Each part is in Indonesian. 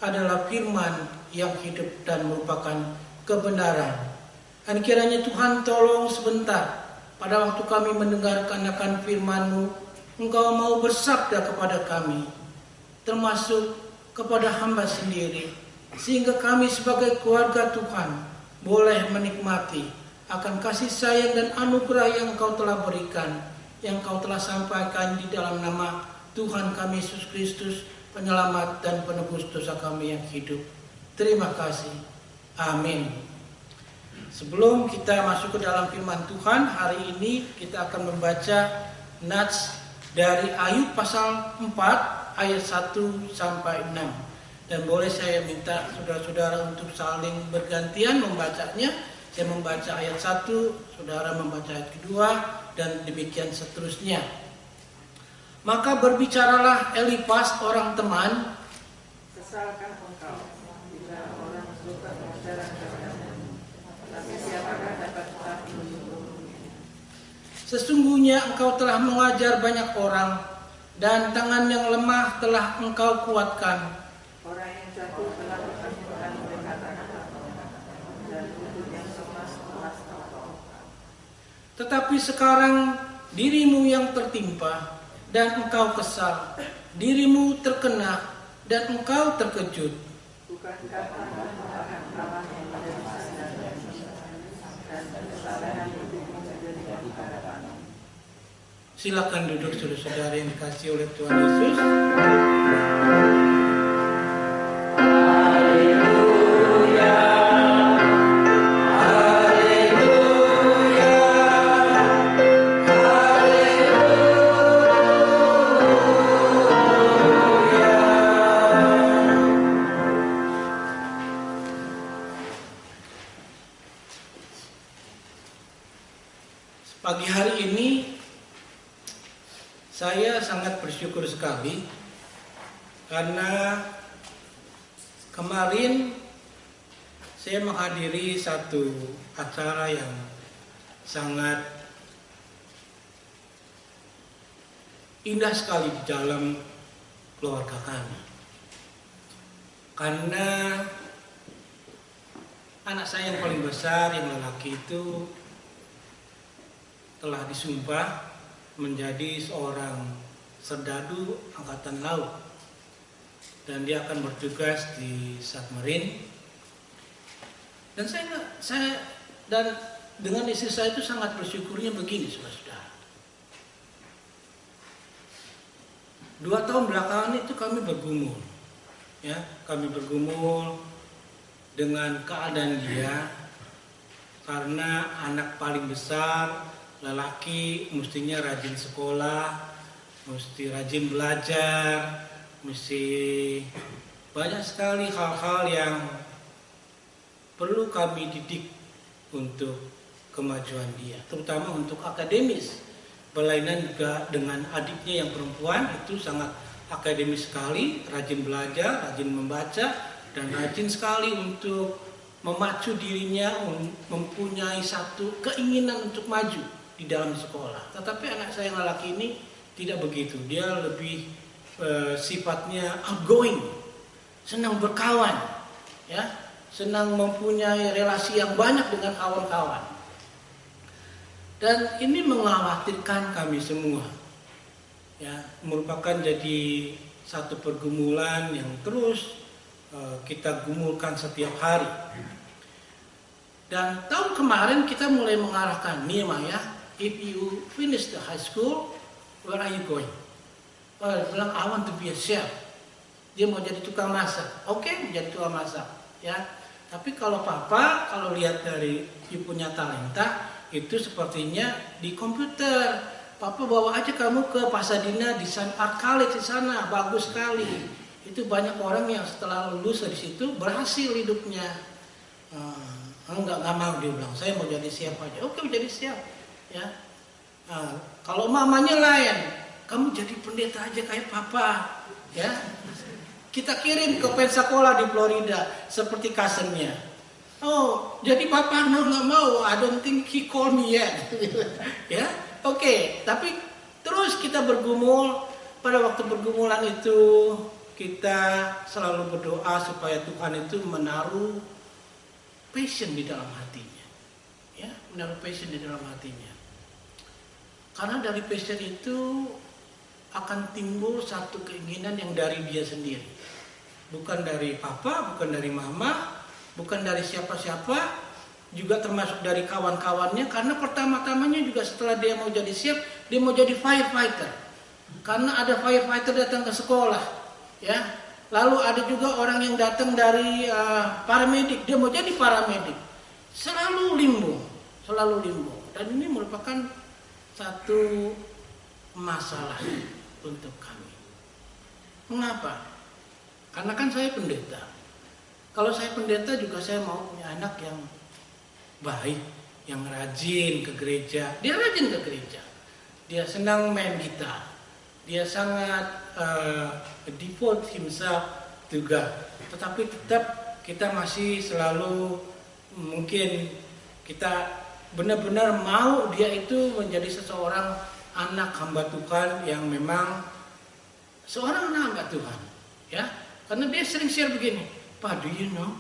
adalah firman yang hidup dan merupakan kebenaran. Dan kiranya Tuhan tolong sebentar, pada waktu kami mendengarkan akan firman-Mu, Engkau mau bersabda kepada kami, termasuk kepada hamba sendiri, sehingga kami sebagai keluarga Tuhan boleh menikmati akan kasih sayang dan anugerah yang Engkau telah berikan, yang Engkau telah sampaikan di dalam nama Tuhan kami Yesus Kristus, penyelamat dan penebus dosa kami yang hidup. Terima kasih. Amin. Sebelum kita masuk ke dalam firman Tuhan, hari ini kita akan membaca nats dari Ayub pasal 4 ayat 1 sampai 6. Dan boleh saya minta saudara-saudara untuk saling bergantian membacanya. Saya membaca ayat 1, saudara membaca ayat kedua, dan demikian seterusnya. Maka berbicaralah Elifas orang teman, kesalkan engkau bila orang suka mengajarkan kepadamu, tapi siapakah dapat tahu? sesungguhnya engkau telah mengajar banyak orang, dan tangan yang lemah telah engkau kuatkan. Orang yang jatuh telah diperhatikan oleh kata-kata, dan lutut yang lemas telah engkau. Tetapi sekarang dirimu yang tertimpa, dan engkau kesal, dirimu terkena, dan engkau terkejut. Bukankah Tuhan akan Allah yang menjadi kesalahan, dan kesalahan itu menjadi harapan? Silakan duduk saudara-saudara yang dikasihi oleh Tuhan Yesus. Pagi hari ini saya sangat bersyukur sekali karena kemarin saya menghadiri satu acara yang sangat indah sekali di dalam keluarga kami. Karena anak saya yang paling besar, yang lelaki itu telah disumpah menjadi seorang serdadu angkatan laut, dan dia akan bertugas di submarine. Dan saya dan dengan istri saya itu sangat bersyukurnya begini, saudara-saudara. 2 tahun belakangan itu kami bergumul, ya, kami bergumul dengan keadaan dia, karena anak paling besar lelaki mestinya rajin sekolah, mesti rajin belajar, mesti banyak sekali hal-hal yang perlu kami didik untuk kemajuan dia, terutama untuk akademis. Berlainan juga dengan adiknya yang perempuan, itu sangat akademis sekali, rajin belajar, rajin membaca, dan rajin sekali untuk memacu dirinya mempunyai satu keinginan untuk maju di dalam sekolah. Tetapi anak saya yang lelaki ini tidak begitu. Dia lebih sifatnya outgoing, senang berkawan, ya, senang mempunyai relasi yang banyak dengan kawan-kawan. Dan ini mengkhawatirkan kami semua, ya, merupakan jadi satu pergumulan yang terus kita gumulkan setiap hari. Dan tahun kemarin kita mulai mengarahkan Nehemiah, if you finish the high school, where are you going? Oh, dia bilang, I want to be a chef. Dia mau jadi tukang masak. Oke, menjadi tukang masak, ya. Tapi kalau papa, kalau lihat dari dia punya talenta, itu sepertinya di komputer. Papa bawa aja kamu ke Pasadena Design Art College di sana, bagus sekali. Itu banyak orang yang setelah lulus dari situ berhasil hidupnya. Enggak mau, dia bilang, saya mau jadi chef aja. Oke, jadi chef. Ya, kalau mamanya lain, kamu jadi pendeta aja kayak papa, ya. Kita kirim ke Pensacola di Florida seperti cousinnya. Oh, jadi papa nggak mau. I don't think he call me yet. Ya, oke. Tapi terus kita bergumul. Pada waktu pergumulan itu kita selalu berdoa supaya Tuhan itu menaruh passion di dalam hatinya. Ya, menaruh passion di dalam hatinya. Karena dari passion itu akan timbul satu keinginan yang dari dia sendiri. Bukan dari papa, bukan dari mama, bukan dari siapa-siapa, juga termasuk dari kawan-kawannya, karena pertama-tamanya juga setelah dia mau jadi siap, dia mau jadi firefighter. Karena ada firefighter datang ke sekolah, ya. Lalu ada juga orang yang datang dari paramedik, dia mau jadi paramedik. Selalu limbung. Dan ini merupakan satu masalah untuk kami. Mengapa? Karena kan saya pendeta. Kalau saya pendeta juga saya mau punya anak yang baik, yang rajin ke gereja. Dia rajin ke gereja. Dia senang main gitar. Dia sangat devote himself juga. Tetapi tetap kita masih selalu mungkin kita benar-benar mau dia itu menjadi seseorang anak hamba Tuhan yang memang seorang anak hamba Tuhan. Ya, karena dia sering share begini, "Pak, do you know,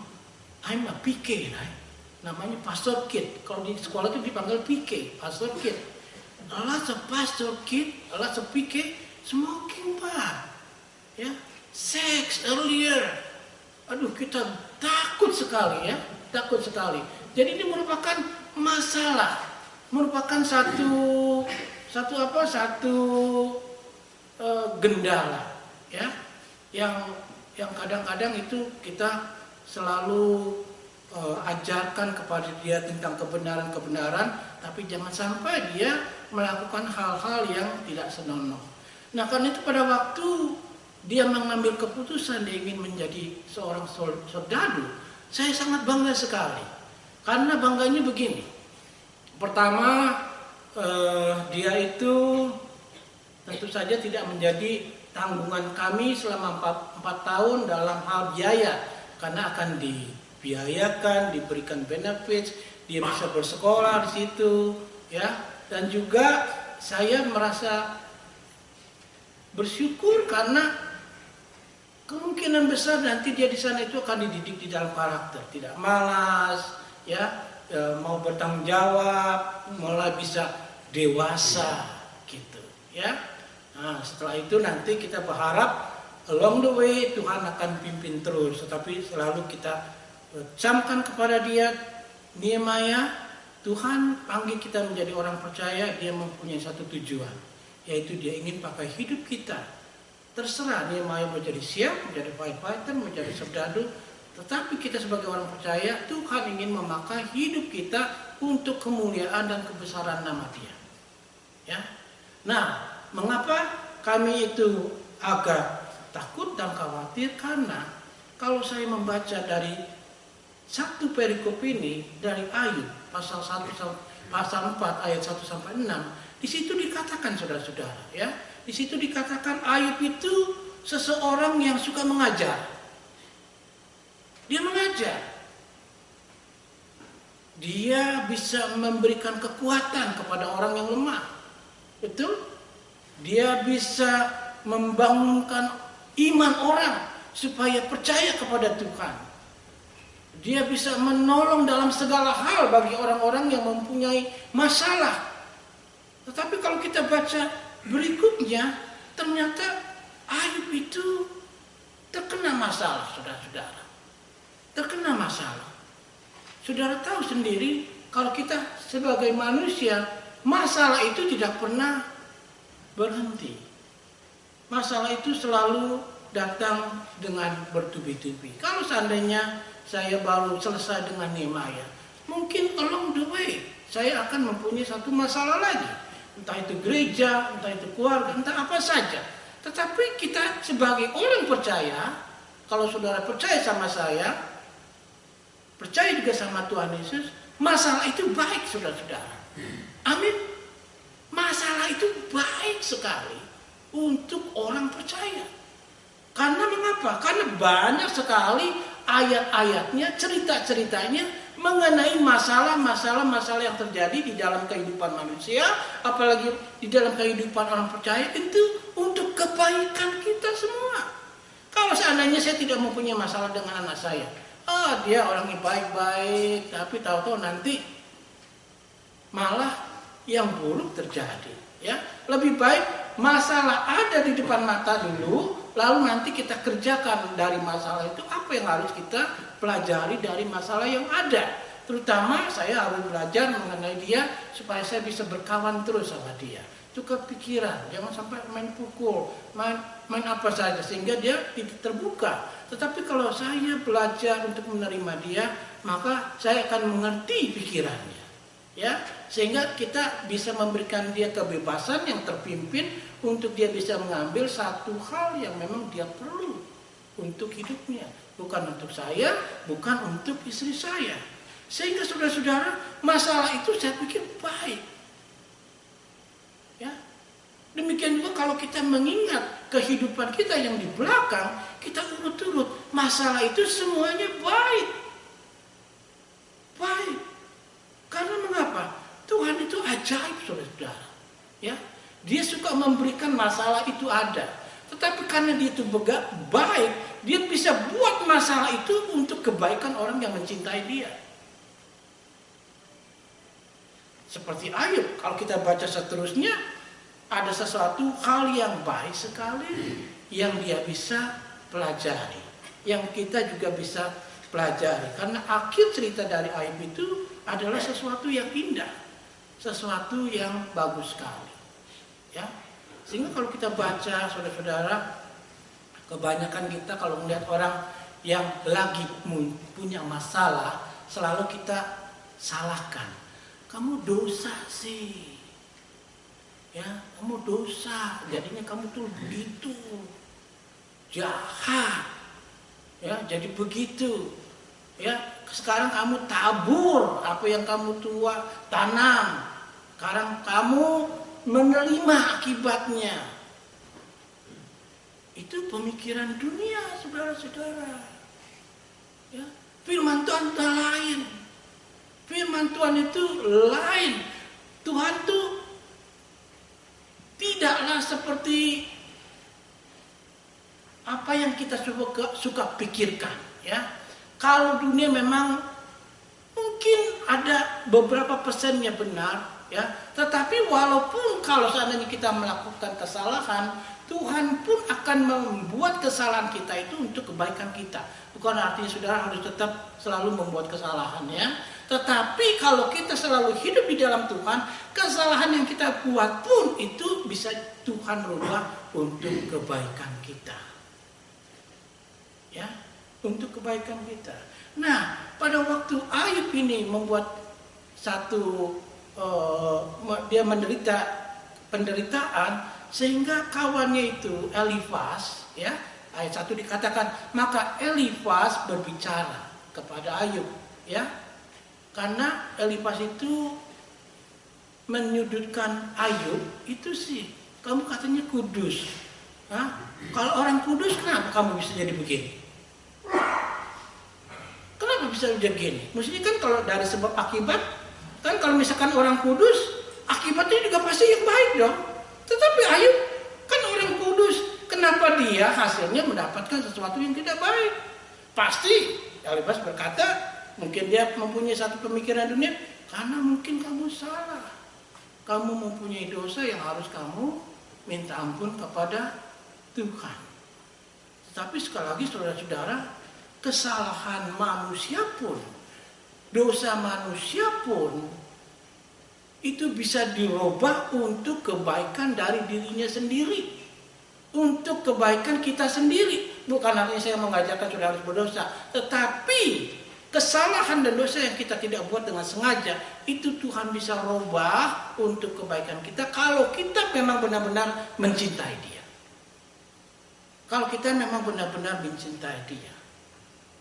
I'm a PK, right? Namanya pastor kid. Kalau di sekolah itu dipanggil PK, pastor kid. A lot of pastor kid, a lot of PK, smoking, Pak. Ya, sex earlier." Aduh, kita takut sekali ya, takut sekali. Jadi ini merupakan masalah, merupakan satu gendala, ya, yang kadang-kadang itu kita selalu ajarkan kepada dia tentang kebenaran-kebenaran, tapi jangan sampai dia melakukan hal-hal yang tidak senonoh. Nah, karena itu pada waktu dia mengambil keputusan dia ingin menjadi seorang serdadu, saya sangat bangga sekali. Karena bangganya begini. Pertama, dia itu tentu saja tidak menjadi tanggungan kami selama 4 tahun dalam hal biaya, karena akan dibiayakan, diberikan benefits, dia bisa bersekolah di situ, ya. Dan juga saya merasa bersyukur karena kemungkinan besar nanti dia di sana itu akan dididik di dalam karakter, tidak malas, ya, mau bertanggung jawab, mulai bisa dewasa, gitu, ya. Nah, setelah itu nanti kita berharap along the way Tuhan akan pimpin terus, tetapi selalu kita camkan kepada dia, Nehemia, Tuhan panggil kita menjadi orang percaya, dia mempunyai satu tujuan, yaitu dia ingin pakai hidup kita. Terserah Nehemia mau jadi siap, menjadi firefighter, menjadi serdadu, tetapi kita sebagai orang percaya, Tuhan ingin memakai hidup kita untuk kemuliaan dan kebesaran nama Dia. Ya. Nah, mengapa kami itu agak takut dan khawatir? Karena kalau saya membaca dari satu perikop ini dari Ayub pasal 4 ayat 1 sampai 6, di situ dikatakan, saudara-saudara, ya, di situ dikatakan Ayub itu seseorang yang suka mengajar. Dia mengajar. Dia bisa memberikan kekuatan kepada orang yang lemah. Betul? Dia bisa membangunkan iman orang supaya percaya kepada Tuhan. Dia bisa menolong dalam segala hal bagi orang-orang yang mempunyai masalah. Tetapi kalau kita baca berikutnya, ternyata Ayub itu terkena masalah, saudara-saudara. Terkena masalah. Saudara tahu sendiri, kalau kita sebagai manusia, masalah itu tidak pernah berhenti. Masalah itu selalu datang dengan bertubi-tubi. Kalau seandainya saya baru selesai dengan Nehemia, mungkin along the way saya akan mempunyai satu masalah lagi. Entah itu gereja, entah itu keluarga, entah apa saja. Tetapi kita sebagai orang percaya, kalau saudara percaya sama saya, percaya juga sama Tuhan Yesus, masalah itu baik, saudara-saudara. Amin. Masalah itu baik sekali untuk orang percaya. Karena mengapa? Karena banyak sekali ayat-ayatnya, cerita-ceritanya mengenai masalah-masalah yang terjadi di dalam kehidupan manusia, apalagi di dalam kehidupan orang percaya, itu untuk kebaikan kita semua. Kalau seandainya saya tidak mempunyai masalah dengan anak saya, dia orangnya baik-baik, tapi tahu-tahu nanti malah yang buruk terjadi. Ya, lebih baik masalah ada di depan mata dulu, lalu nanti kita kerjakan dari masalah itu apa yang harus kita pelajari dari masalah yang ada. Terutama saya harus belajar mengenai dia supaya saya bisa berkawan terus sama dia. Tukar pikiran, jangan sampai main pukul, main apa saja sehingga dia tidak terbuka. Tetapi kalau saya belajar untuk menerima dia, maka saya akan mengerti pikirannya. Ya, sehingga kita bisa memberikan dia kebebasan yang terpimpin untuk dia bisa mengambil satu hal yang memang dia perlu untuk hidupnya, bukan untuk saya, bukan untuk istri saya. Sehingga saudara-saudara, masalah itu saya pikir baik. Ya. Demikian juga kalau kita mengingat kehidupan kita yang di belakang, kita urut-urut, masalah itu semuanya baik. Baik. Karena mengapa? Tuhan itu ajaib, saudara-saudara. Ya. Dia suka memberikan masalah itu ada. Tetapi karena dia itu baik, dia bisa buat masalah itu untuk kebaikan orang yang mencintai dia. Seperti Ayub, kalau kita baca seterusnya, ada sesuatu hal yang baik sekali yang dia bisa pelajari, yang kita juga bisa pelajari. Karena akhir cerita dari Ayub itu adalah sesuatu yang indah, sesuatu yang bagus sekali. Ya, sehingga kalau kita baca, saudara-saudara, kebanyakan kita kalau melihat orang yang lagi punya masalah, selalu kita salahkan. Kamu dosa sih, ya, kamu dosa, jadinya kamu tuh begitu, jahat, ya, jadi begitu, ya. Sekarang kamu tabur apa yang kamu tanam, sekarang kamu menerima akibatnya. Itu pemikiran dunia, saudara-saudara. Ya, firman Tuhan itu lain. Firman Tuhan itu lain. Tuhan itu tidaklah seperti apa yang kita suka pikirkan. Ya, kalau dunia memang mungkin ada beberapa persennya benar, ya. Tetapi walaupun kalau seandainya kita melakukan kesalahan, Tuhan pun akan membuat kesalahan kita itu untuk kebaikan kita. Bukan artinya saudara harus tetap selalu membuat kesalahan, ya. Tetapi kalau kita selalu hidup di dalam Tuhan, kesalahan yang kita buat pun itu bisa Tuhan rubah untuk kebaikan kita. Ya, untuk kebaikan kita. Nah, pada waktu Ayub ini membuat dia menderita penderitaan, sehingga kawannya itu Elifas, ya, ayat 1 dikatakan, maka Elifas berbicara kepada Ayub, ya. Karena Elifas itu menyudutkan Ayub, itu sih, kamu katanya kudus. Hah? Kalau orang kudus, kenapa kamu bisa jadi begini? Kenapa bisa jadi begini? Maksudnya kan kalau dari sebab akibat, kan kalau misalkan orang kudus, akibatnya juga pasti yang baik dong. Tetapi Ayub kan orang kudus, kenapa dia hasilnya mendapatkan sesuatu yang tidak baik? Pasti Elifas berkata, mungkin dia mempunyai satu pemikiran dunia, karena mungkin kamu salah. Kamu mempunyai dosa yang harus kamu minta ampun kepada Tuhan. Tetapi sekali lagi saudara-saudara, kesalahan manusia pun, dosa manusia pun, itu bisa dirubah untuk kebaikan dari dirinya sendiri. Untuk kebaikan kita sendiri. Bukan artinya saya mengajarkan saudara harus berdosa. Tetapi kesalahan dan dosa yang kita tidak buat dengan sengaja, itu Tuhan bisa rubah untuk kebaikan kita kalau kita memang benar-benar mencintai Dia. Kalau kita memang benar-benar mencintai Dia.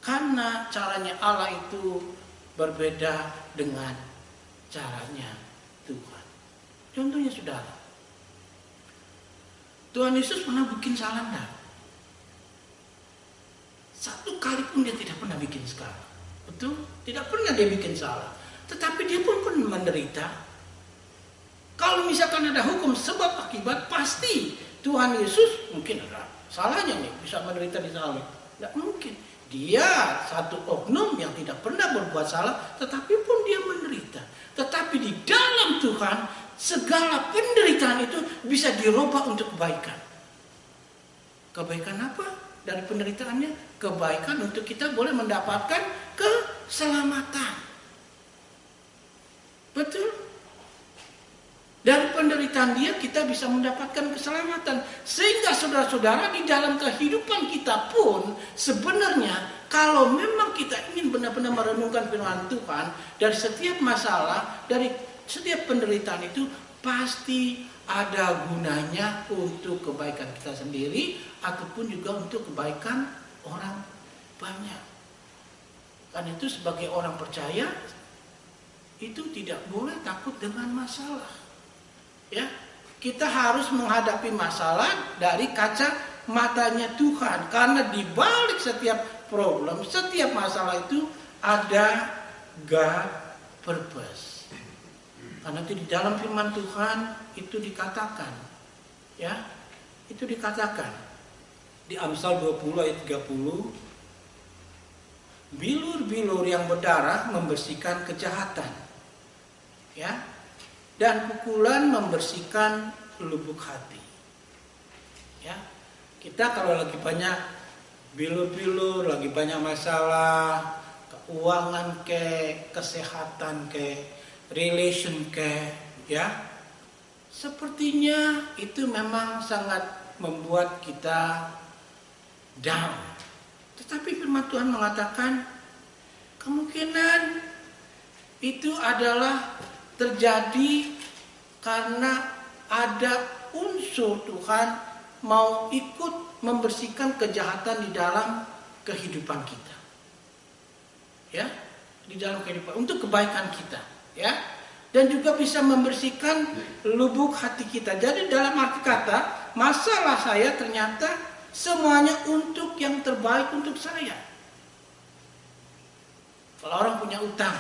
Karena caranya Allah itu berbeda dengan caranya Tuhan. Contohnya saudara, Tuhan Yesus pernah bikin salah enggak? Satu kali pun Dia tidak pernah bikin salah. Betul? Tidak pernah Dia bikin salah. Tetapi Dia pun menderita. Kalau misalkan ada hukum sebab akibat, pasti Tuhan Yesus mungkin ada salahnya nih bisa menderita di salib? Tidak mungkin. Dia satu oknum yang tidak pernah berbuat salah, tetapi pun dia menderita. Tetapi di dalam Tuhan, segala penderitaan itu bisa dirubah untuk kebaikan. Kebaikan apa? Dari penderitaannya, kebaikan untuk kita boleh mendapatkan keselamatan. Betul? Dari penderitaan dia kita bisa mendapatkan keselamatan. Sehingga saudara-saudara di dalam kehidupan kita pun sebenarnya kalau memang kita ingin benar-benar merenungkan firman Tuhan, dari setiap masalah, dari setiap penderitaan itu pasti ada gunanya untuk kebaikan kita sendiri ataupun juga untuk kebaikan orang banyak. Karena itu sebagai orang percaya itu tidak boleh takut dengan masalah. Ya, kita harus menghadapi masalah dari kaca matanya Tuhan, karena di balik setiap problem, setiap masalah itu ada God purpose. Karena itu di dalam firman Tuhan itu dikatakan, ya, itu dikatakan di Amsal 20 ayat 30, bilur-bilur yang berdarah membersihkan kejahatan, ya. Dan pukulan membersihkan lubuk hati. Ya, kita kalau lagi banyak bilur-bilur, lagi banyak masalah, keuangan kesehatan relation ya, sepertinya itu memang sangat membuat kita down. Tetapi firman Tuhan mengatakan kemungkinan itu adalah terjadi karena ada unsur Tuhan mau ikut membersihkan kejahatan di dalam kehidupan kita. Ya, di dalam kehidupan untuk kebaikan kita, ya. Dan juga bisa membersihkan lubuk hati kita. Jadi dalam arti kata, masalah saya ternyata semuanya untuk yang terbaik untuk saya. Kalau orang punya utang,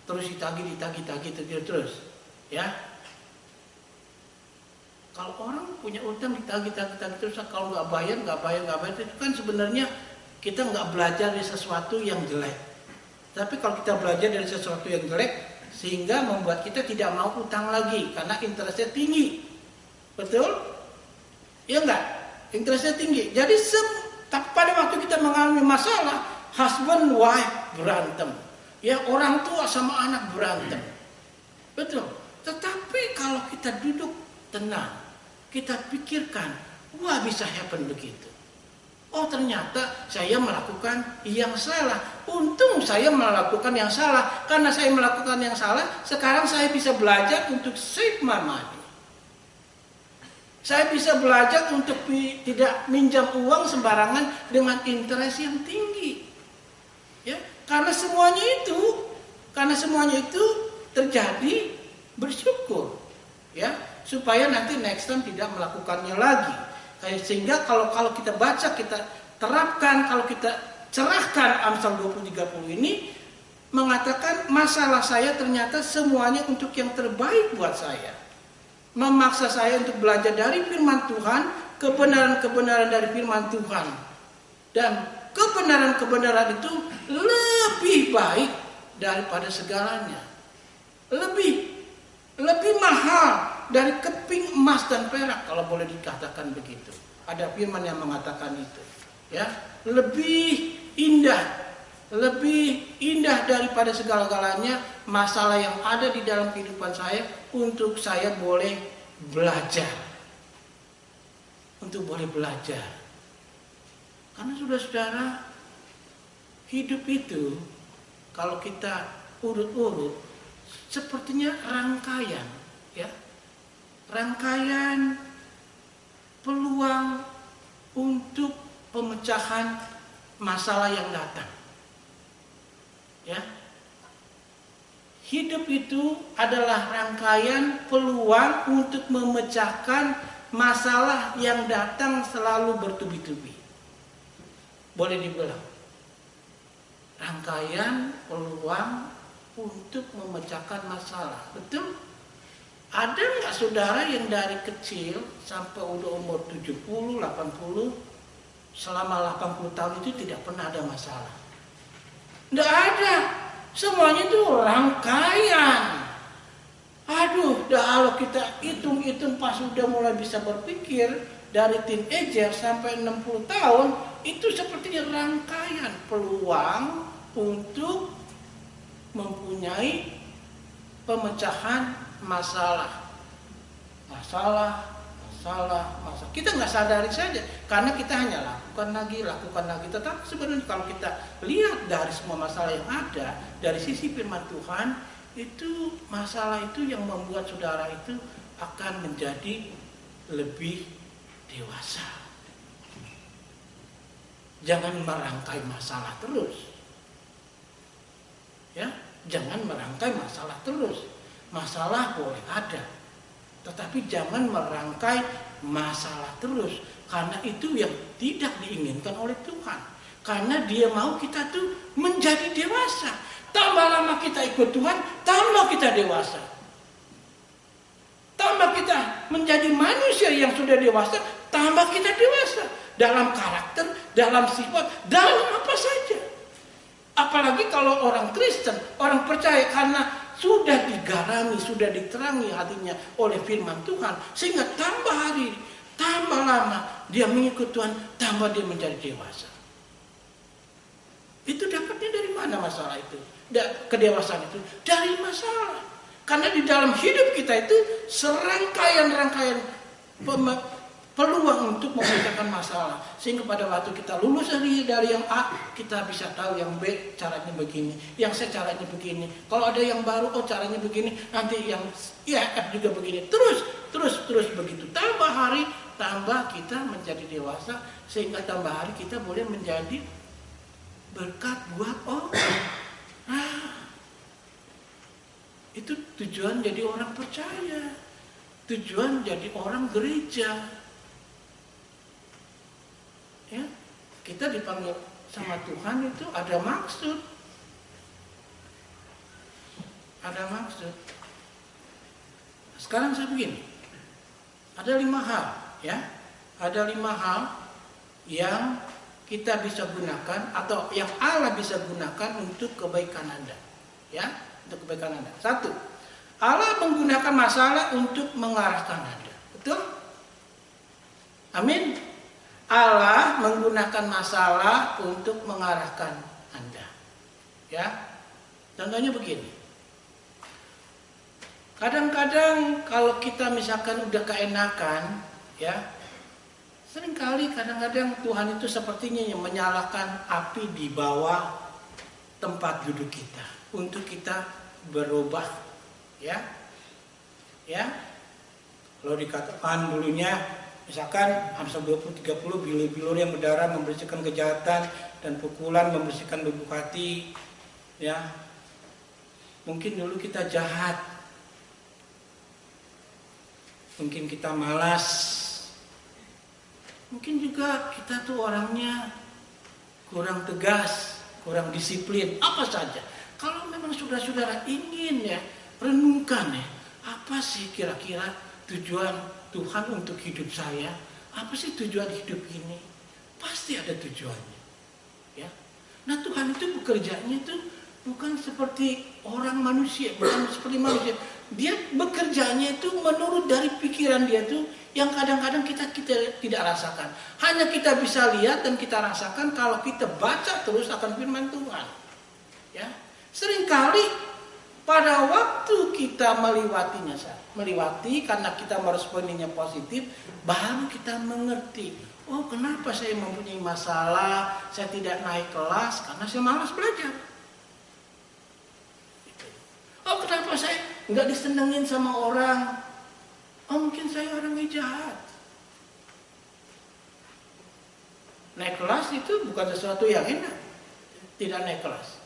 terus ditagih terus, ya. Kalau orang punya utang ditagih terus, kalau nggak bayar, itu kan sebenarnya kita nggak belajar dari sesuatu yang jelek. Tapi kalau kita belajar dari sesuatu yang jelek, sehingga membuat kita tidak mau utang lagi karena interestnya tinggi, betul? Ya enggak? Interestnya tinggi. Jadi pada waktu kita mengalami masalah, husband wife berantem. Ya, orang tua sama anak berantem. Betul. Tetapi kalau kita duduk tenang, kita pikirkan, wah bisa happen begitu. Oh ternyata saya melakukan yang salah. Untung saya melakukan yang salah. Karena saya melakukan yang salah, sekarang saya bisa belajar untuk save my money. Saya bisa belajar untuk tidak minjam uang sembarangan dengan interest yang tinggi. Ya. Karena semuanya itu terjadi, bersyukur, ya, supaya nanti next time tidak melakukannya lagi. Sehingga kalau kita baca, kita terapkan, kalau kita cerahkan Amsal 20-30 ini mengatakan masalah saya ternyata semuanya untuk yang terbaik buat saya. Memaksa saya untuk belajar dari firman Tuhan, kebenaran-kebenaran dari firman Tuhan. Dan kebenaran-kebenaran itu lebih baik daripada segalanya. Lebih mahal dari keping emas dan perak, kalau boleh dikatakan begitu. Ada firman yang mengatakan itu, ya. Lebih indah daripada segala-galanya masalah yang ada di dalam kehidupan saya untuk saya boleh belajar. Untuk boleh belajar. Karena saudara-saudara, hidup itu kalau kita urut-urut sepertinya rangkaian, ya. Rangkaian peluang untuk pemecahan masalah yang datang. Ya. Hidup itu adalah rangkaian peluang untuk memecahkan masalah yang datang selalu bertubi-tubi. Boleh dibilang rangkaian peluang untuk memecahkan masalah. Betul? Ada nggak saudara yang dari kecil sampai udah umur 70, 80, selama 80 tahun itu tidak pernah ada masalah? Nggak ada. Semuanya itu rangkaian. Aduh, kalau kita hitung-hitung pas sudah mulai bisa berpikir, dari teenager sampai 60 tahun, itu seperti rangkaian peluang untuk mempunyai pemecahan masalah. Kita nggak sadari saja, karena kita hanya lakukan lagi. Tetapi sebenarnya kalau kita lihat dari semua masalah yang ada, dari sisi firman Tuhan, itu masalah itu yang membuat saudara itu akan menjadi lebih dewasa. Jangan merangkai masalah terus. Ya, jangan merangkai masalah terus. Masalah boleh ada, tetapi jangan merangkai masalah terus, karena itu yang tidak diinginkan oleh Tuhan. Karena Dia mau kita tuh menjadi dewasa. Tambah lama kita ikut Tuhan, tambah kita dewasa. Tambah kita menjadi manusia yang sudah dewasa, tambah kita dewasa dalam karakter, dalam sifat, dalam apa saja. Apalagi kalau orang Kristen, orang percaya, karena sudah digarami, sudah diterangi hatinya oleh firman Tuhan, sehingga tambah hari, tambah lama dia mengikut Tuhan, tambah dia menjadi dewasa. Itu dapatnya dari mana masalah itu? Kedewasaan itu dari masalah. Karena di dalam hidup kita itu serangkaian-rangkaian peluang untuk memecahkan masalah, sehingga pada waktu kita lulus dari yang A, kita bisa tahu yang B caranya begini, yang C caranya begini. Kalau ada yang baru, oh caranya begini, nanti yang F juga begini. Terus begitu. Tambah hari, tambah kita menjadi dewasa, sehingga tambah hari kita boleh menjadi berkat buat orang. Itu tujuan jadi orang percaya, tujuan jadi orang gereja. Ya, kita dipanggil sama Tuhan itu ada maksud. Sekarang saya begini, ada 5 hal, ya, ada 5 hal yang kita bisa gunakan atau yang Allah bisa gunakan untuk kebaikan Anda, ya, untuk kebaikan Anda. 1, Allah menggunakan masalah untuk mengarahkan Anda, betul? Amin. Allah menggunakan masalah untuk mengarahkan Anda. Ya. Contohnya begini. Kadang-kadang kalau kita misalkan udah keenakan, ya, seringkali kadang-kadang Tuhan itu sepertinya yang menyalakan api di bawah tempat duduk kita untuk kita berubah, ya. Ya. Kalau dikatakan dulunya misalkan Amsal 20-30, bilur-bilur yang berdarah membersihkan kejahatan dan pukulan membersihkan lubuk hati. Ya, mungkin dulu kita jahat, mungkin kita malas, mungkin juga kita tuh orangnya kurang tegas, kurang disiplin, apa saja. Kalau memang saudara-saudara ingin ya renungkan ya, apa sih kira-kira tujuan Tuhan untuk hidup saya? Apa sih tujuan hidup ini? Pasti ada tujuannya, ya. Nah, Tuhan itu bekerjanya itu bukan seperti orang manusia, bukan seperti manusia. Dia bekerjanya itu menurut dari pikiran dia itu yang kadang-kadang kita tidak rasakan. Hanya kita bisa lihat dan kita rasakan kalau kita baca terus akan firman Tuhan, ya. Seringkali pada waktu kita melewati karena kita meresponinya positif, baru kita mengerti, oh kenapa saya mempunyai masalah, saya tidak naik kelas karena saya malas belajar. Oh kenapa saya nggak disenengin sama orang, oh mungkin saya orangnya jahat. Naik kelas itu bukan sesuatu yang enak, tidak naik kelas.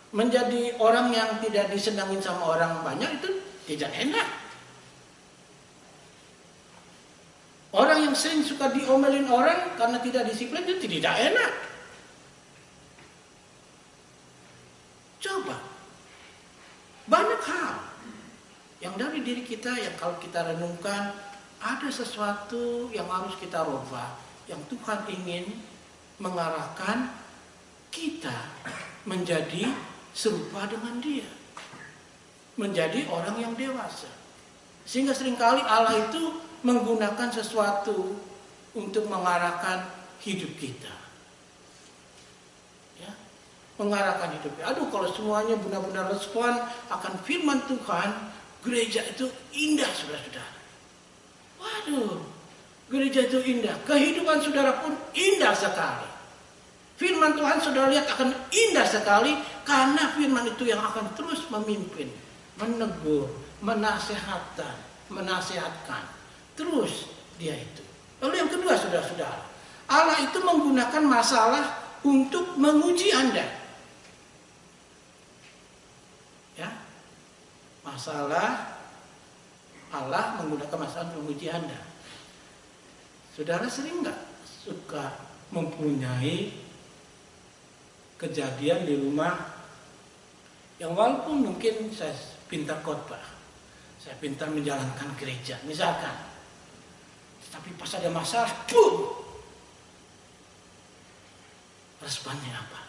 Menjadi orang yang tidak disenangin sama orang banyak itu tidak enak. Orang yang sering suka diomelin orang karena tidak disiplin itu tidak enak. Coba banyak hal Yang dari diri kita yang kalau kita renungkan ada sesuatu yang harus kita rubah, yang Tuhan ingin mengarahkan kita menjadi serupa dengan Dia, menjadi orang yang dewasa. Sehingga seringkali Allah itu menggunakan sesuatu untuk mengarahkan hidup kita. Ya, mengarahkan hidup kita. Aduh, kalau semuanya benar-benar respon akan firman Tuhan, gereja itu indah, saudara-saudara. Waduh, gereja itu indah. Kehidupan saudara pun indah sekali. Firman Tuhan saudara lihat akan indah sekali karena firman itu yang akan terus memimpin, menegur, menasihatkan. Terus dia itu. Lalu yang kedua, saudara-saudara, Allah itu menggunakan masalah untuk menguji Anda. Ya. Allah menggunakan masalah untuk menguji Anda. Saudara sering nggak suka mempunyai kejadian di rumah yang walaupun mungkin saya pintar khotbah, saya pintar menjalankan gereja misalkan, tapi pas ada masalah, boom, responnya apa?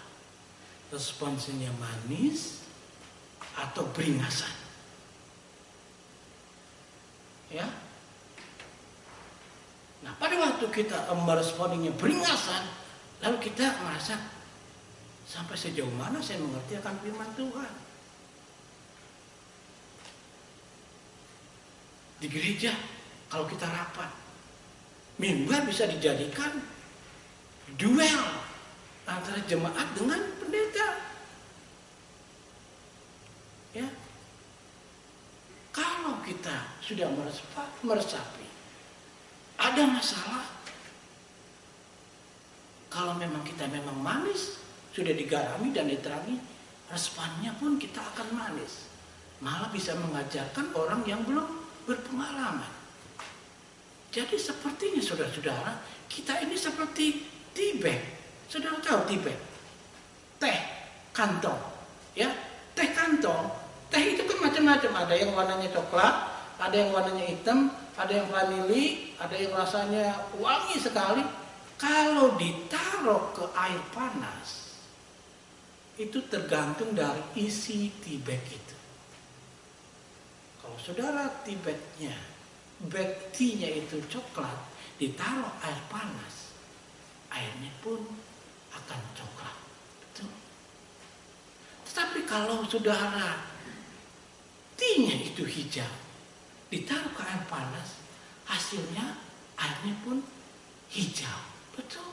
Responsnya manis atau beringasan? Ya. Nah, pada waktu kita meresponinya beringasan, lalu kita merasa sampai sejauh mana saya mengerti akan firman Tuhan. Di gereja, kalau kita rapat, mimbar bisa dijadikan duel antara jemaat dengan pendeta. Ya, kalau kita sudah meresapi, ada masalah. Kalau memang kita memang manis, sudah digarami dan diterangi, responnya pun kita akan manis. Malah bisa mengajarkan orang yang belum berpengalaman. Jadi sepertinya saudara-saudara, kita ini seperti tea bag. Saudara tahu tea bag? Teh kantong. Ya, teh kantong. Teh itu kan macam-macam. Ada yang warnanya coklat, ada yang warnanya hitam, ada yang vanili, ada yang rasanya wangi sekali. Kalau ditaruh ke air panas, itu tergantung dari isi tea bag itu. Kalau saudara tea bag-nya, bag tea-nya itu coklat, ditaruh air panas, airnya pun akan coklat. Betul. Tetapi kalau saudara tea-nya itu hijau, ditaruh ke air panas, hasilnya airnya pun hijau. Betul.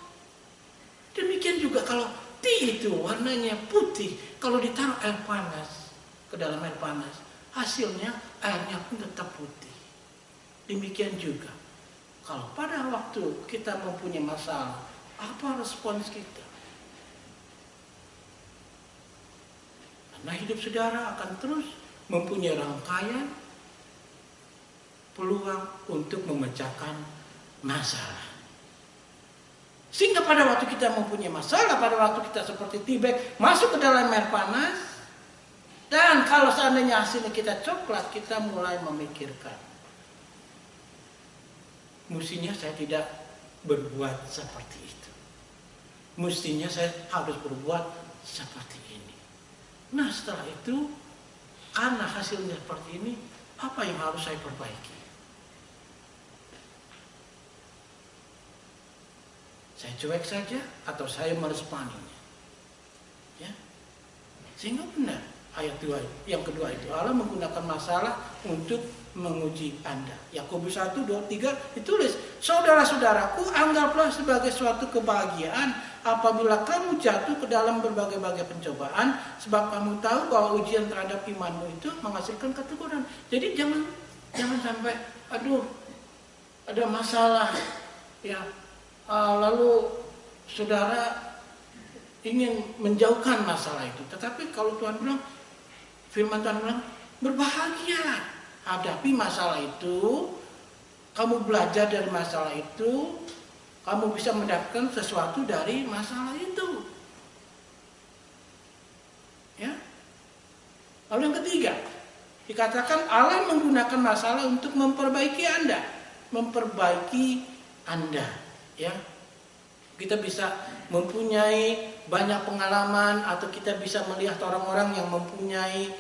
Demikian juga kalau tea itu warnanya putih, kalau ditaruh air panas ke dalam air panas, hasilnya airnya pun tetap putih. Demikian juga kalau pada waktu kita mempunyai masalah, apa respons kita? Karena hidup saudara akan terus mempunyai rangkaian peluang untuk memecahkan masalah. Sehingga pada waktu kita mempunyai masalah, pada waktu kita seperti tea bag masuk ke dalam air panas, dan kalau seandainya hasilnya kita coklat, kita mulai memikirkan, mestinya saya tidak berbuat seperti itu. Mestinya saya harus berbuat seperti ini. Nah, setelah itu, karena hasilnya seperti ini, apa yang harus saya perbaiki? Saya cuek saja atau saya meresponinya? Ya. Sehingga benar ayat 2 yang kedua itu, Allah menggunakan masalah untuk menguji Anda. Yakobus 1:2-3 ditulis, saudara-saudaraku, anggaplah sebagai suatu kebahagiaan apabila kamu jatuh ke dalam berbagai-bagai pencobaan, sebab kamu tahu bahwa ujian terhadap imanmu itu menghasilkan keteguhan. Jadi jangan sampai ada masalah ya, lalu saudara ingin menjauhkan masalah itu. Tetapi kalau Tuhan bilang, firman Tuhan bilang, berbahagia hadapi masalah itu, kamu belajar dari masalah itu, kamu bisa mendapatkan sesuatu dari masalah itu. Ya. Lalu yang ketiga, Dikatakan Allah menggunakan masalah untuk memperbaiki Anda, ya. Kita bisa mempunyai banyak pengalaman atau kita bisa melihat orang-orang yang mempunyai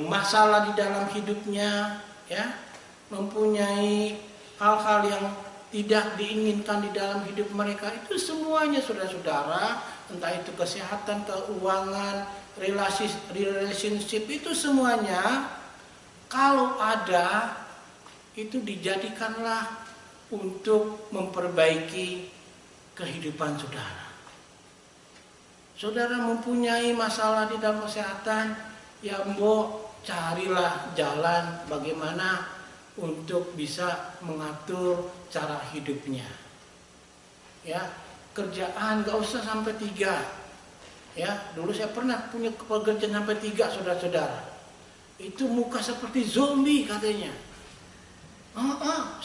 masalah di dalam hidupnya, ya, mempunyai hal-hal yang tidak diinginkan di dalam hidup mereka. Itu semuanya saudara-saudara, entah itu kesehatan, keuangan, relationship, itu semuanya kalau ada itu dijadikanlah untuk memperbaiki kehidupan saudara. Saudara mempunyai masalah di dalam kesehatan, ya carilah jalan bagaimana untuk bisa mengatur cara hidupnya. Ya, kerjaan gak usah sampai 3. Ya, dulu saya pernah punya pekerjaan sampai 3, saudara-saudara. Itu muka seperti zombie katanya.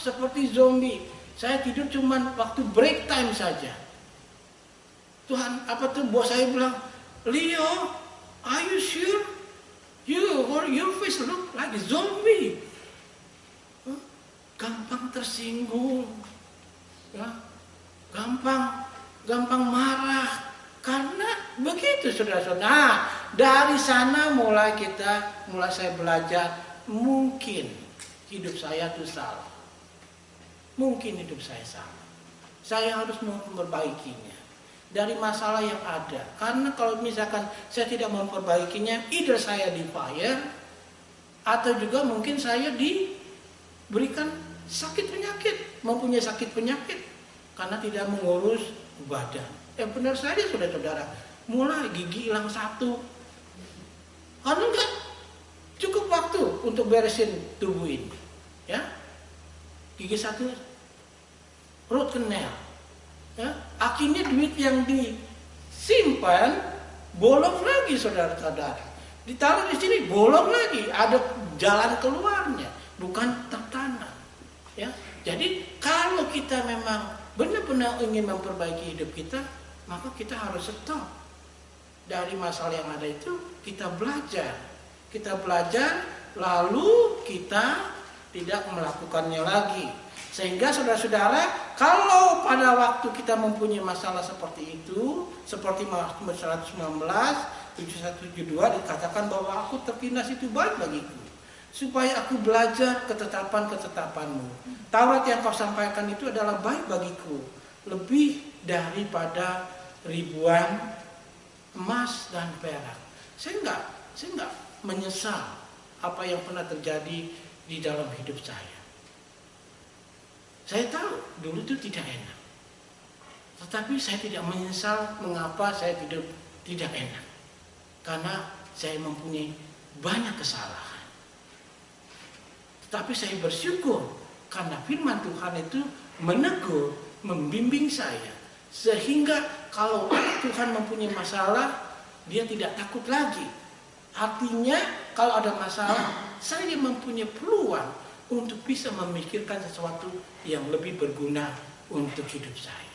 Seperti zombie. Saya tidur cuman waktu break time saja. Tuhan, bos saya bilang, Leo, are you sure? Your face look like a zombie. Gampang tersinggung, ya, gampang marah, karena begitu saudara-saudara. Nah, dari sana mulai saya belajar, mungkin hidup saya itu salah, mungkin hidup saya salah. Saya harus memperbaikinya dari masalah yang ada. Karena kalau misalkan saya tidak memperbaikinya, either saya di fire atau juga mungkin saya diberikan sakit penyakit, mempunyai sakit penyakit karena tidak mengurus badan. Benar saja saudara-saudara, mulai gigi hilang 1 karena enggak cukup waktu untuk beresin tubuh ini, ya. Gigi 1 root canal, ya. Akhirnya duit yang disimpan bolong lagi saudara-saudara, ditaruh di sini bolong lagi, ada jalan keluarnya, bukan tertanam, ya. Jadi kalau kita memang benar-benar ingin memperbaiki hidup kita, maka kita harus stop dari masalah yang ada itu. Kita belajar lalu kita tidak melakukannya lagi. Sehingga saudara-saudara, kalau pada waktu kita mempunyai masalah seperti itu, seperti Mazmur 119, 7172 dikatakan bahwa aku tertindas itu baik bagiku, supaya aku belajar ketetapan-ketetapanmu. Taurat yang kau sampaikan itu adalah baik bagiku, lebih daripada ribuan emas dan perak. Saya enggak menyesal apa yang pernah terjadi di dalam hidup saya. Saya tahu dulu itu tidak enak, tetapi saya tidak menyesal mengapa saya tidak enak, karena saya mempunyai banyak kesalahan. Tetapi saya bersyukur karena firman Tuhan itu menegur, membimbing saya, sehingga kalau Tuhan mempunyai masalah, dia tidak takut lagi. Artinya kalau ada masalah, saya mempunyai peluang untuk bisa memikirkan sesuatu yang lebih berguna untuk hidup saya.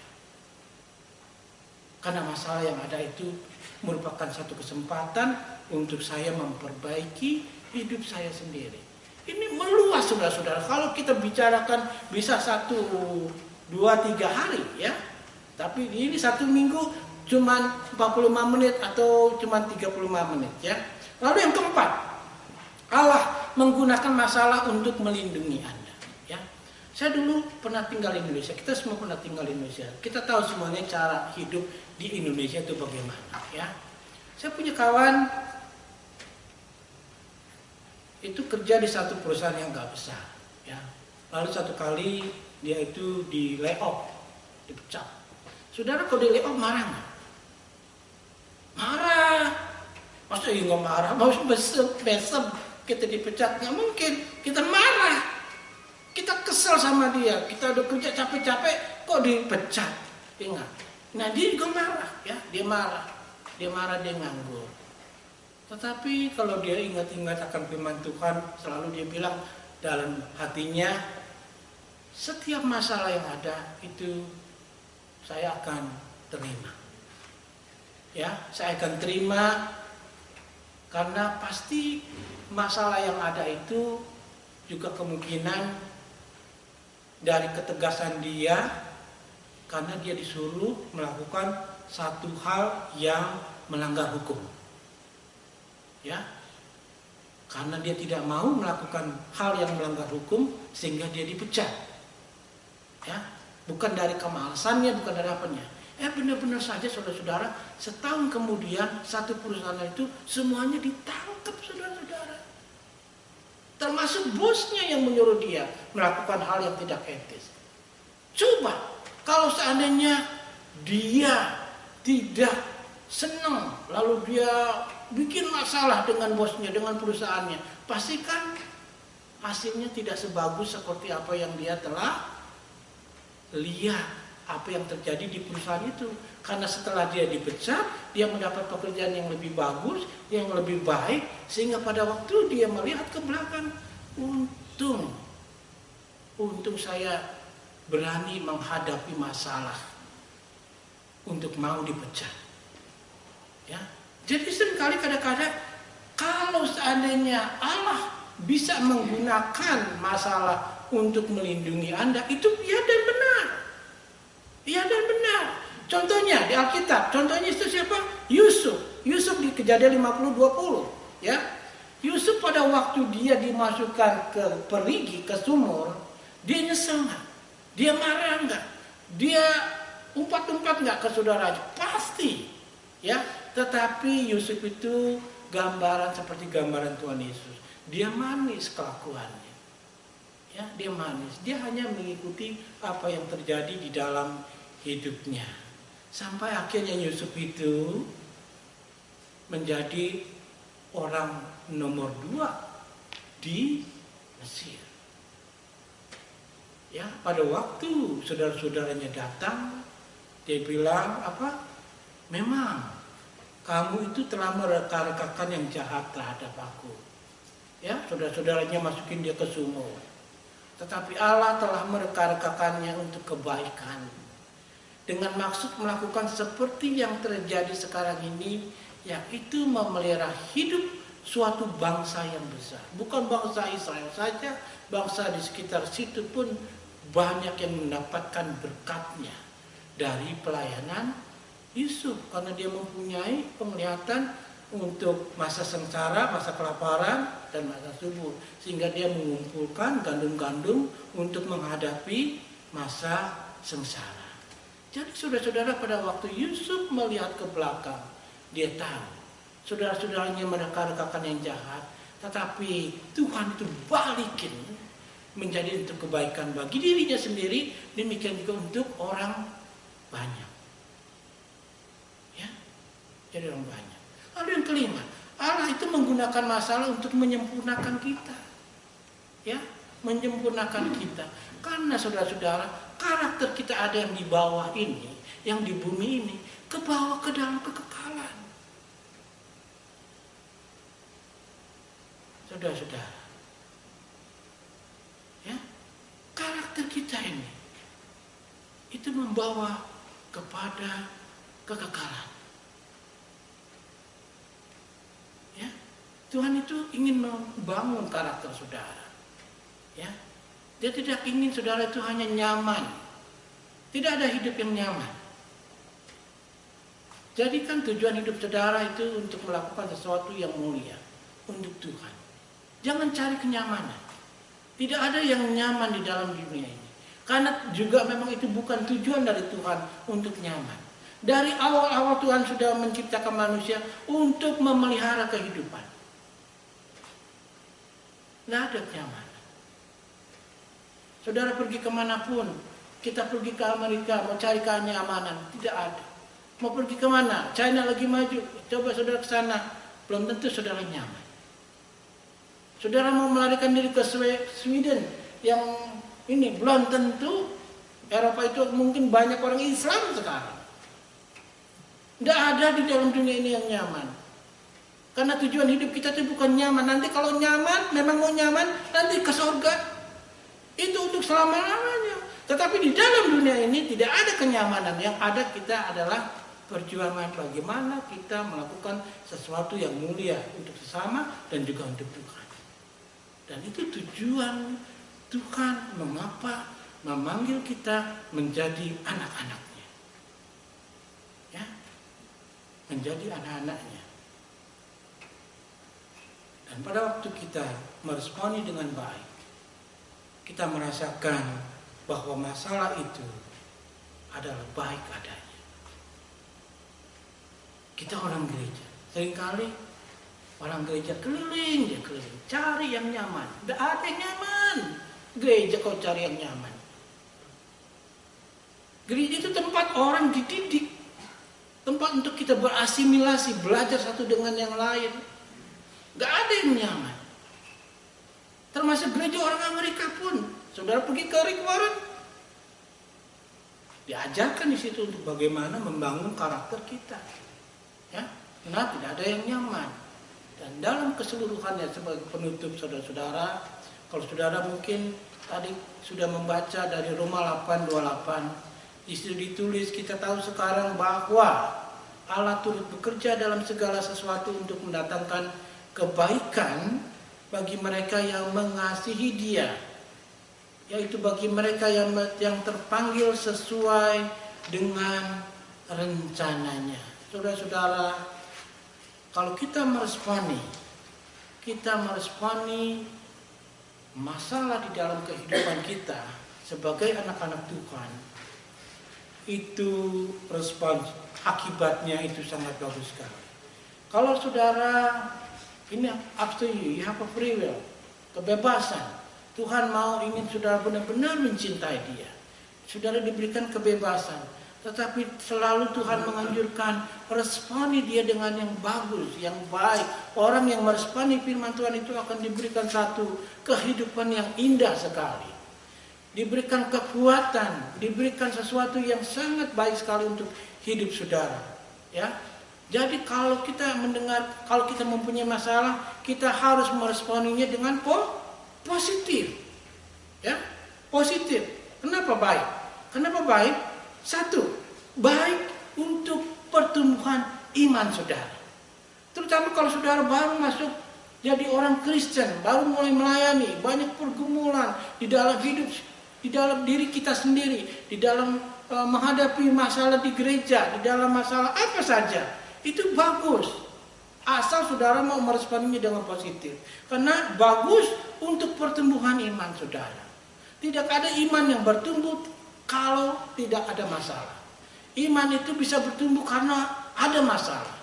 Karena masalah yang ada itu merupakan satu kesempatan untuk saya memperbaiki hidup saya sendiri. Ini meluas saudara-saudara. Kalau kita bicarakan bisa 1, 2, 3 hari, ya. Tapi ini 1 minggu cuma 45 menit atau cuma 35 menit, ya. Lalu yang keempat, Allah menggunakan masalah untuk melindungi Anda, ya. Saya dulu pernah tinggal di Indonesia, kita semua pernah tinggal di Indonesia. Kita tahu semuanya cara hidup di Indonesia itu bagaimana, ya. Saya punya kawan itu kerja di satu perusahaan yang gak besar, ya. Lalu satu kali dia itu di layoff, dipecat. Saudara, kalau di layoff marah nggak? Marah. Masa nggak marah? Mau besok kita dipecat, nggak mungkin. Kita marah, kita kesel sama dia. Kita udah kerja capek-capek, kok dipecat? Ingat. Nah dia juga marah, ya. Dia marah, dia nganggur. Tetapi kalau dia ingat-ingat akan firman Tuhan, selalu dia bilang dalam hatinya, setiap masalah yang ada itu saya akan terima. Ya, saya akan terima Karena pasti masalah yang ada itu juga kemungkinan dari ketegasan dia, karena dia disuruh melakukan satu hal yang melanggar hukum. Ya. Karena dia tidak mau melakukan hal yang melanggar hukum sehingga dia dipecat. Ya. Bukan dari kemalasannya, bukan dari apanya. Benar-benar saja saudara-saudara, setahun kemudian satu perusahaan itu semuanya ditangkap saudara-saudara. Termasuk bosnya yang menyuruh dia melakukan hal yang tidak etis. Coba kalau seandainya dia tidak senang, lalu dia bikin masalah dengan bosnya, dengan perusahaannya, pastikan hasilnya tidak sebagus seperti apa yang dia telah lihat apa yang terjadi di perusahaan itu. Karena setelah dia dipecat, dia mendapat pekerjaan yang lebih bagus, yang lebih baik, sehingga pada waktu dia melihat ke belakang, untung saya berani menghadapi masalah untuk mau dipecat. Ya. Jadi seringkali kadang-kadang kalau seandainya Allah bisa menggunakan masalah untuk melindungi Anda, itu ya dan benar. Iya dan benar. Contohnya di Alkitab, contohnya itu siapa? Yusuf. Yusuf di Kejadian 50:20, ya. Yusuf pada waktu dia dimasukkan ke perigi, ke sumur, dia nyesel enggak? Dia marah enggak? Dia umpat-umpat enggak ke saudaranya? Pasti. Ya, tetapi Yusuf itu gambaran seperti gambaran Tuhan Yesus. Dia manis kelakuannya. Ya, dia manis. Dia hanya mengikuti apa yang terjadi di dalam hidupnya. Sampai akhirnya Yusuf itu menjadi orang nomor 2 di Mesir. Ya, pada waktu saudara-saudaranya datang, dia bilang apa? Memang kamu itu telah mereka-rekakan yang jahat terhadap aku. Ya, saudara-saudaranya masukin dia ke sumur. Tetapi Allah telah mereka-rekakannya untuk kebaikan. Dengan maksud melakukan seperti yang terjadi sekarang ini, yaitu memelihara hidup suatu bangsa yang besar. Bukan bangsa Israel saja, bangsa di sekitar situ pun banyak yang mendapatkan berkatnya dari pelayanan Yusuf. Karena dia mempunyai penglihatan untuk masa sengsara, masa kelaparan, dan masa subur. Sehingga dia mengumpulkan gandum-gandum untuk menghadapi masa sengsara. Jadi saudara-saudara, pada waktu Yusuf melihat ke belakang, dia tahu saudara-saudaranya mereka-rekakan yang jahat, tetapi Tuhan itu balikin menjadi untuk kebaikan bagi dirinya sendiri, demikian juga untuk orang banyak. Ya, jadi orang banyak. Lalu yang kelima, Allah itu menggunakan masalah untuk menyempurnakan kita. Ya, menyempurnakan kita. Karena saudara-saudara, karakter kita ada yang di bawah ini, yang di bumi ini, ke bawah ke dalam kekekalan. Saudara-saudara. Ya, karakter kita ini itu membawa kepada kekekalan. Ya, Tuhan itu ingin membangun karakter saudara. Ya, Dia tidak ingin saudara itu hanya nyaman. Tidak ada hidup yang nyaman. Jadikan tujuan hidup saudara itu untuk melakukan sesuatu yang mulia untuk Tuhan. Jangan cari kenyamanan. Tidak ada yang nyaman di dalam dunia ini. Karena juga memang itu bukan tujuan dari Tuhan untuk nyaman. Dari awal-awal Tuhan sudah menciptakan manusia untuk memelihara kehidupan. Tidak ada kenyamanan. Saudara pergi kemanapun, kita pergi ke Amerika mau cari kenyamanan, tidak ada. Mau pergi kemana? China lagi maju, coba saudara ke sana, belum tentu saudara nyaman. Saudara mau melarikan diri ke Sweden, yang ini belum tentu. Eropa itu mungkin banyak orang Islam sekarang. Tidak ada di dalam dunia ini yang nyaman. Karena tujuan hidup kita itu bukan nyaman. Nanti kalau nyaman, memang mau nyaman, nanti ke surga. Itu untuk selama-lamanya. Tetapi di dalam dunia ini tidak ada kenyamanan. Yang ada kita adalah perjuangan bagaimana kita melakukan sesuatu yang mulia untuk sesama dan juga untuk Tuhan. Dan itu tujuan Tuhan mengapa memanggil kita menjadi anak-anaknya. Ya, menjadi anak-anaknya. Dan pada waktu kita meresponi dengan baik, kita merasakan bahwa masalah itu adalah baik adanya. Kita orang gereja, seringkali orang gereja keliling, cari yang nyaman. Tidak ada yang nyaman. Gereja kau cari yang nyaman. Gereja itu tempat orang dididik, tempat untuk kita berasimilasi, belajar satu dengan yang lain. Gak ada yang nyaman. Termasuk gereja orang Amerika pun. Saudara pergi ke Rick Warren, diajarkan di situ untuk bagaimana membangun karakter kita. Ya, karena tidak ada yang nyaman. Dan dalam keseluruhannya sebagai penutup saudara-saudara, kalau saudara mungkin tadi sudah membaca dari Roma 8:28, di situ ditulis kita tahu sekarang bahwa Allah turut bekerja dalam segala sesuatu untuk mendatangkan kebaikan bagi mereka yang mengasihi Dia, yaitu bagi mereka yang terpanggil sesuai dengan rencananya. Saudara-saudara, kalau kita meresponi masalah di dalam kehidupan kita sebagai anak-anak Tuhan, itu respons akibatnya itu sangat bagus sekali. Kalau saudara, ini up to you have a free will, kebebasan. Tuhan ingin saudara benar-benar mencintai Dia. Saudara diberikan kebebasan. Tetapi selalu Tuhan menganjurkan responi dia dengan yang bagus, yang baik. Orang yang meresponi firman Tuhan itu akan diberikan satu kehidupan yang indah sekali. Diberikan kekuatan, diberikan sesuatu yang sangat baik sekali untuk hidup saudara. Ya. Jadi kalau kita mempunyai masalah, kita harus meresponinya dengan positif. Ya, positif. Kenapa baik? Kenapa baik? Satu, baik untuk pertumbuhan iman saudara. Terutama kalau saudara baru masuk jadi orang Kristen, baru mulai melayani, banyak pergumulan di dalam hidup, di dalam diri kita sendiri, di dalam menghadapi masalah di gereja, di dalam masalah apa saja. Itu bagus. Asal saudara mau meresponinya dengan positif. Karena bagus untuk pertumbuhan iman saudara. Tidak ada iman yang bertumbuh kalau tidak ada masalah. Iman itu bisa bertumbuh karena ada masalah.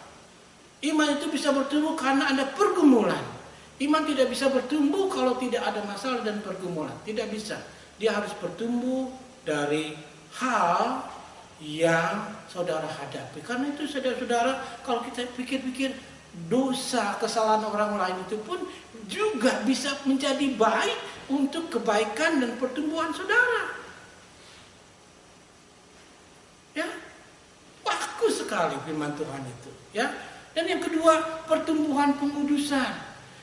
Iman itu bisa bertumbuh karena ada pergumulan. Iman tidak bisa bertumbuh kalau tidak ada masalah dan pergumulan. Tidak bisa. Dia harus bertumbuh dari hal yang saudara hadapi. Karena itu saudara-saudara, kalau kita pikir-pikir, dosa, kesalahan orang lain itu pun juga bisa menjadi baik untuk kebaikan dan pertumbuhan saudara. Ya, bagus sekali firman Tuhan itu. Ya, dan yang kedua, pertumbuhan pengudusan.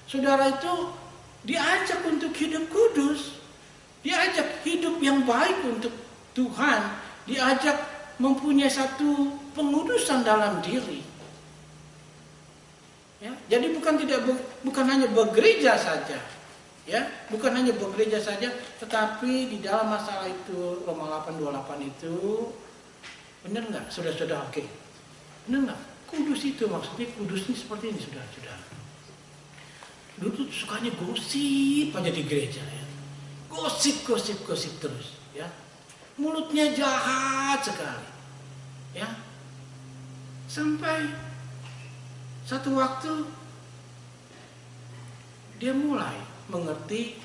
Saudara itu diajak untuk hidup kudus, diajak hidup yang baik untuk Tuhan, diajak mempunyai satu pengudusan dalam diri. Ya, jadi bukan hanya bergereja saja. Ya, bukan hanya bergereja saja, tetapi di dalam masalah itu Roma 8:28 itu, benar nggak, saudara-saudara? Oke, benar nggak? Kudus itu maksudnya kudus ini seperti ini, saudara-saudara. Dulu tuh sukanya gosip aja di gereja, ya. Gosip terus, ya. Mulutnya jahat sekali, ya. Sampai satu waktu dia mulai mengerti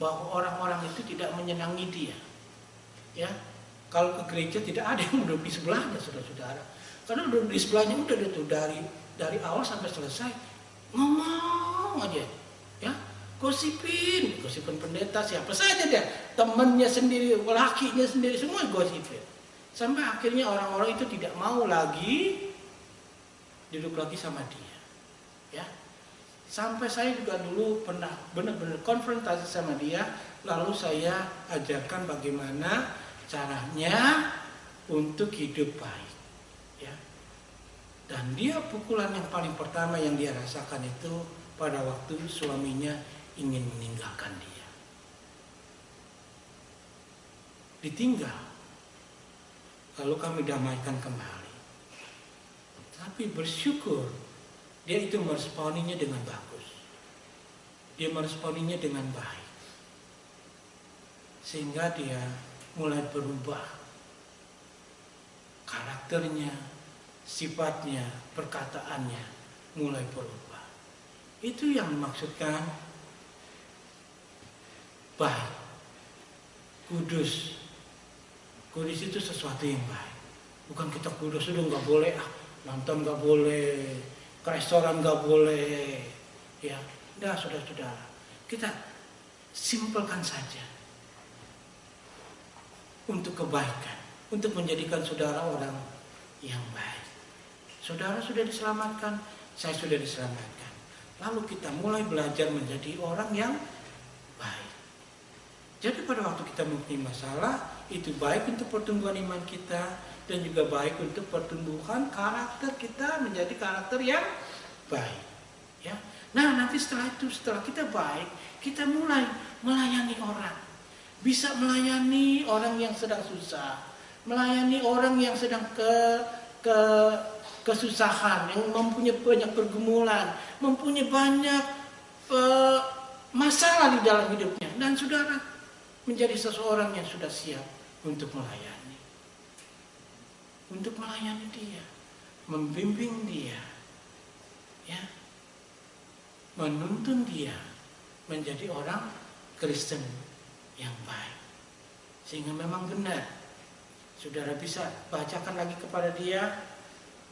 bahwa orang-orang itu tidak menyenangi dia, ya. Kalau ke gereja tidak ada yang duduk di sebelahnya, saudara-saudara. Karena duduk di sebelahnya udah itu dari awal sampai selesai ngomong aja, ya, gosipin pendeta siapa saja dia, temannya sendiri, lakinya sendiri, semua gosipin. Sampai akhirnya orang-orang itu tidak mau lagi duduk lagi sama dia, ya. Sampai saya juga dulu pernah benar-benar konfrontasi sama dia, lalu saya ajarkan bagaimana caranya untuk hidup baik, ya. Dan dia pukulan yang paling pertama yang dia rasakan itu pada waktu suaminya ingin meninggalkan dia. Ditinggal. Lalu kami damaikan kembali. Tapi bersyukur dia itu meresponinya dengan bagus. Dia meresponinya dengan baik. Sehingga dia mulai berubah. Karakternya, sifatnya, perkataannya mulai berubah. Itu yang dimaksudkan baik, kudus. Kudus itu sesuatu yang baik. Bukan kita kudus itu nggak boleh, nonton nggak boleh, ke restoran nggak boleh, ya. Dah, saudara-saudara, kita simpelkan saja untuk kebaikan, untuk menjadikan saudara orang yang baik. Saudara sudah diselamatkan, saya sudah diselamatkan. Lalu kita mulai belajar menjadi orang yang baik. Jadi pada waktu kita mempunyai masalah, itu baik untuk pertumbuhan iman kita dan juga baik untuk pertumbuhan karakter kita menjadi karakter yang baik. Ya. Nah, nanti setelah itu, setelah kita baik, kita mulai melayani orang. Bisa melayani orang yang sedang susah, melayani orang yang sedang kesusahan, yang mempunyai banyak pergumulan, mempunyai banyak masalah di dalam hidupnya. Dan saudara menjadi seseorang yang sudah siap untuk melayani. Untuk melayani dia, membimbing dia, ya, menuntun dia menjadi orang Kristen yang baik. Sehingga memang benar, saudara bisa bacakan lagi kepada dia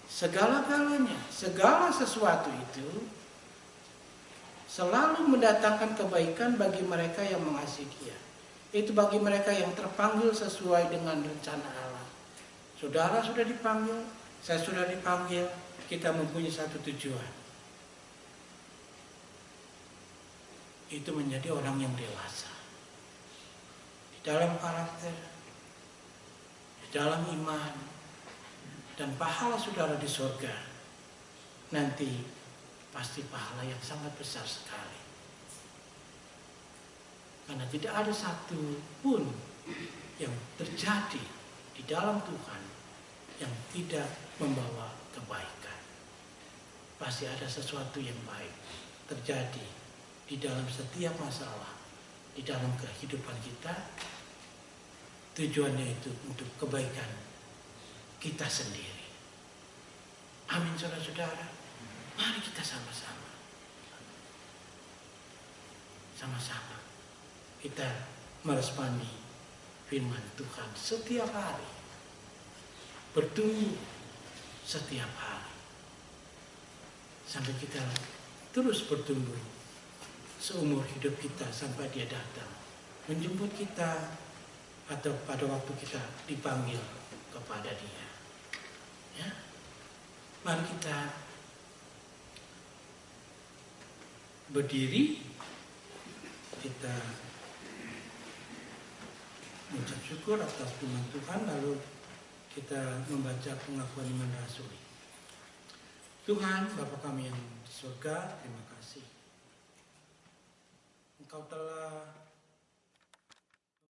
segala-galanya, segala sesuatu itu selalu mendatangkan kebaikan bagi mereka yang mengasihi dia. Itu bagi mereka yang terpanggil sesuai dengan rencana Allah. Saudara sudah dipanggil, saya sudah dipanggil, kita mempunyai satu tujuan. Itu menjadi orang yang dewasa. Di dalam karakter, di dalam iman, dan pahala saudara di surga. Nanti pasti pahala yang sangat besar sekali. Karena tidak ada satu pun yang terjadi di dalam Tuhan yang tidak membawa kebaikan. Pasti ada sesuatu yang baik terjadi di dalam setiap masalah, di dalam kehidupan kita. Tujuannya itu untuk kebaikan kita sendiri. Amin, saudara-saudara. Mari kita sama-sama. Sama-sama kita meresponi firman Tuhan setiap hari. Bertumbuh setiap hari. Sampai kita terus bertumbuh seumur hidup kita sampai dia datang menjemput kita atau pada waktu kita dipanggil kepada dia. Ya. Mari kita berdiri, kita mengucap syukur atas firman Tuhan, lalu kita membaca pengakuan iman rasuli. Tuhan, Bapa kami yang di surga, terima kasih. Engkau telah